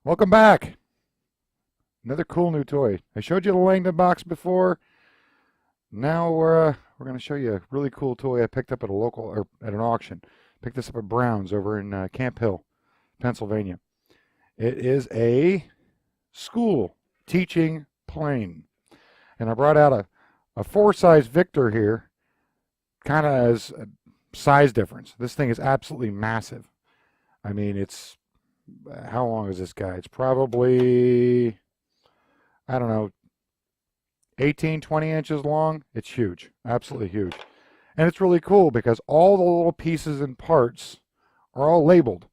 Welcome back. Another cool new toy. I showed you the Langdon box before. Now we're going to show you a really cool toy I picked up at a local or at an auction. Picked this up at Brown's over in Camp Hill, Pennsylvania. It is a school teaching plane, and I brought out a 4-size Victor here, kind of as a size difference. This thing is absolutely massive. I mean, it's how long is this guy? It's probably, I don't know, 18, 20 inches long. It's huge, absolutely huge. And it's really cool because all the little pieces and parts are all labeled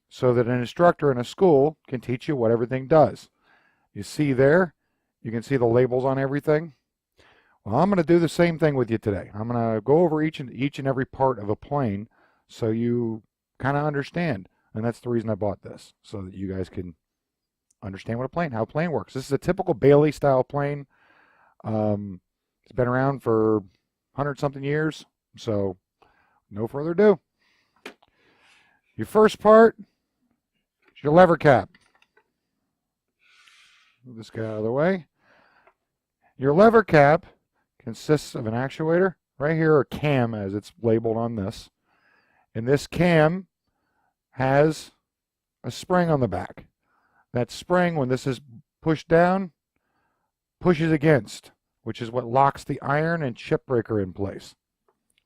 so that an instructor in a school can teach you what everything does. You see there, you can see the labels on everything. Well, I'm going to do the same thing with you today. I'm going to go over each and every part of a plane so you kind of understand. And that's the reason I bought this, so that you guys can understand how a plane works. This is a typical Bailey style plane. It's been around for 100-something years, so no further ado. Your first part is your lever cap. Move this guy out of the way. Your lever cap consists of an actuator, right here, or cam as it's labeled on this. And this cam has a spring on the back. That spring, when this is pushed down, pushes against, which is what locks the iron and chip breaker in place.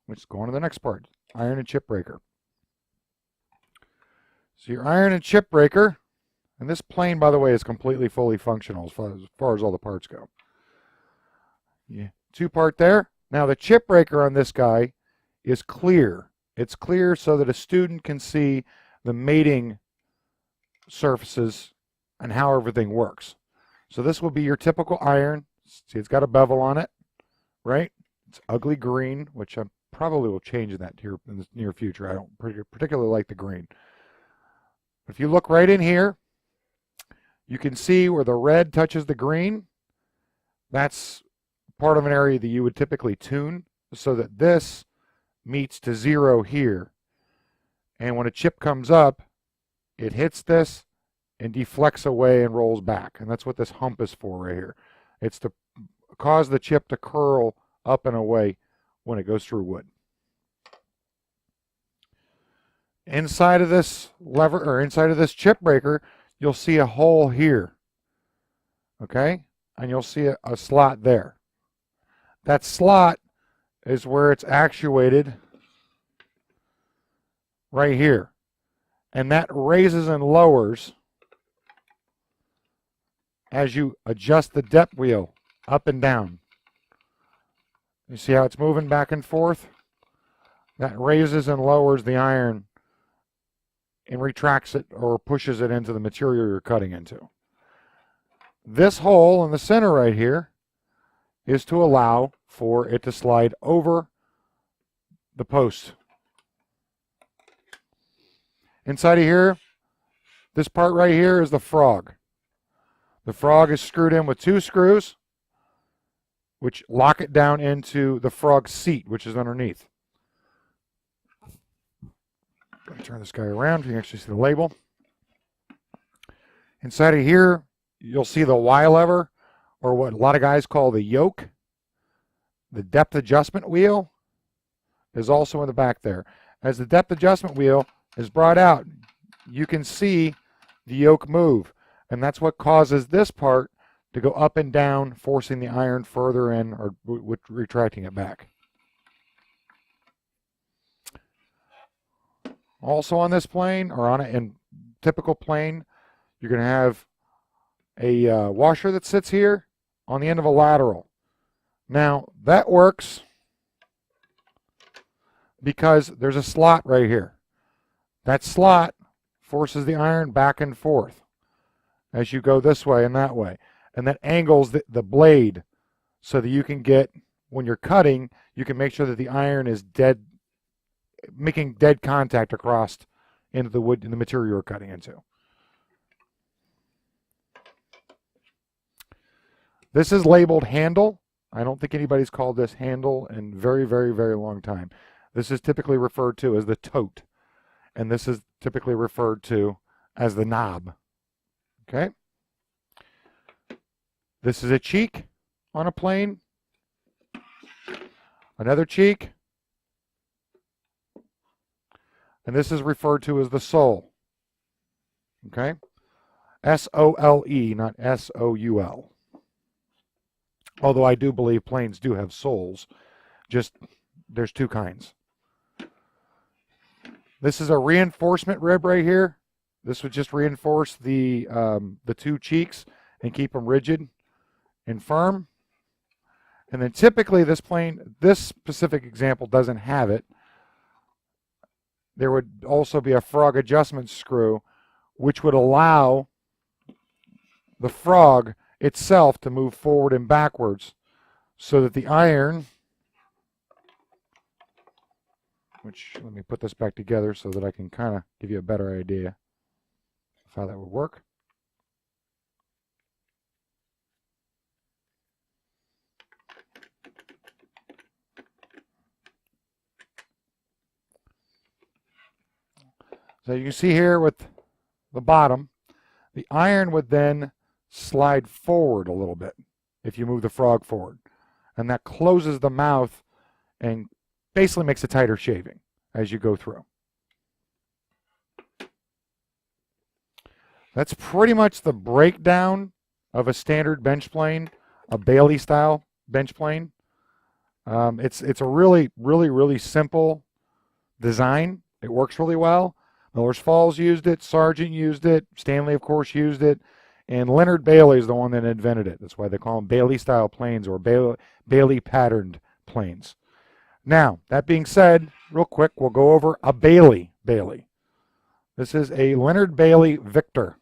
Which is going to the next part, iron and chip breaker. So your iron and chip breaker, and this plane, by the way, is completely fully functional as far as all the parts go. Yeah, 2-part there. Now the chip breaker on this guy is clear. It's clear so that a student can see the mating surfaces and how everything works. So this will be your typical iron. See, it's got a bevel on it, right? It's ugly green, which I probably will change that here in the near future. I don't particularly like the green. If you look right in here, you can see where the red touches the green. That's part of an area that you would typically tune so that this meets to 0 here. And when a chip comes up, it hits this and deflects away and rolls back. And that's what this hump is for right here. It's to cause the chip to curl up and away when it goes through wood. Inside of this lever, or inside of this chip breaker, you'll see a hole here. Okay? And you'll see a slot there. That slot is where it's actuated right here. And that raises and lowers as you adjust the depth wheel up and down. You see how it's moving back and forth? That raises and lowers the iron and retracts it or pushes it into the material you're cutting into. This hole in the center right here is to allow for it to slide over the post. Inside of here, this part right here is the frog. The frog is screwed in with 2 screws, which lock it down into the frog seat, which is underneath. Let me turn this guy around so you can actually see the label. Inside of here, you'll see the Y lever, or what a lot of guys call the yoke. The depth adjustment wheel is also in the back there. As the depth adjustment wheel is brought out, you can see the yoke move. And that's what causes this part to go up and down, forcing the iron further in or retracting it back. Also on this plane, or on a typical plane, you're going to have a washer that sits here on the end of a lateral. Now, that works because there's a slot right here. That slot forces the iron back and forth as you go this way and that way. And that angles the blade so that you can get, when you're cutting, you can make sure that the iron is dead, making dead contact across into the wood, in the material you're cutting into. This is labeled handle. I don't think anybody's called this handle in very, very, very long time. This is typically referred to as the tote. And this is typically referred to as the knob. Okay. This is a cheek on a plane. Another cheek. And this is referred to as the sole. Okay? S-O-L-E, not S-O-U-L. Although I do believe planes do have soles. Just, there's two kinds. This is a reinforcement rib right here. This would just reinforce the two cheeks and keep them rigid and firm. And then typically this plane, this specific example doesn't have it. There would also be a frog adjustment screw, which would allow the frog itself to move forward and backwards so that the iron, which, let me put this back together so that I can kind of give you a better idea of how that would work. So you can see here with the bottom, the iron would then slide forward a little bit if you move the frog forward. And that closes the mouth and basically makes a tighter shaving as you go through. That's pretty much the breakdown of a standard bench plane, a Bailey style bench plane. It's a really simple design. It works really well. Miller's Falls used it, Sargent used it, Stanley of course used it, and Leonard Bailey is the one that invented it. That's why they call them Bailey style planes or Bailey patterned planes. Now, that being said, real quick, we'll go over a Bailey. This is a Leonard Bailey Victor.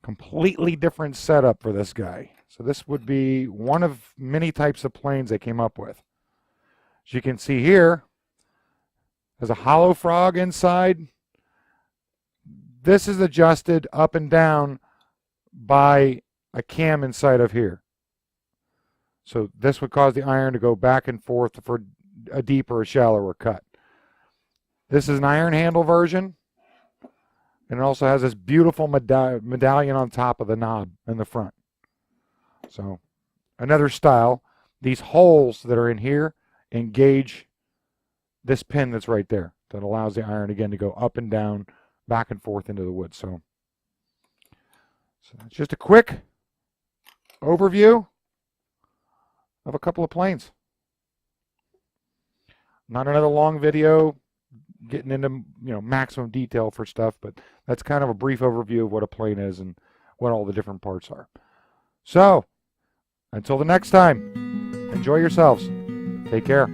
Completely different setup for this guy. So this would be one of many types of planes they came up with. As you can see here, there's a hollow frog inside. This is adjusted up and down by a cam inside of here. So this would cause the iron to go back and forth for a deeper or shallower cut. This is an iron handle version. And it also has this beautiful medallion on top of the knob in the front. So another style. These holes that are in here engage this pin that's right there. That allows the iron again to go up and down, back and forth into the wood. So that's just a quick overview of a couple of planes. Not another long video getting into maximum detail for stuff, but that's kind of a brief overview of what a plane is and what all the different parts are. So until the next time, enjoy yourselves. Take care.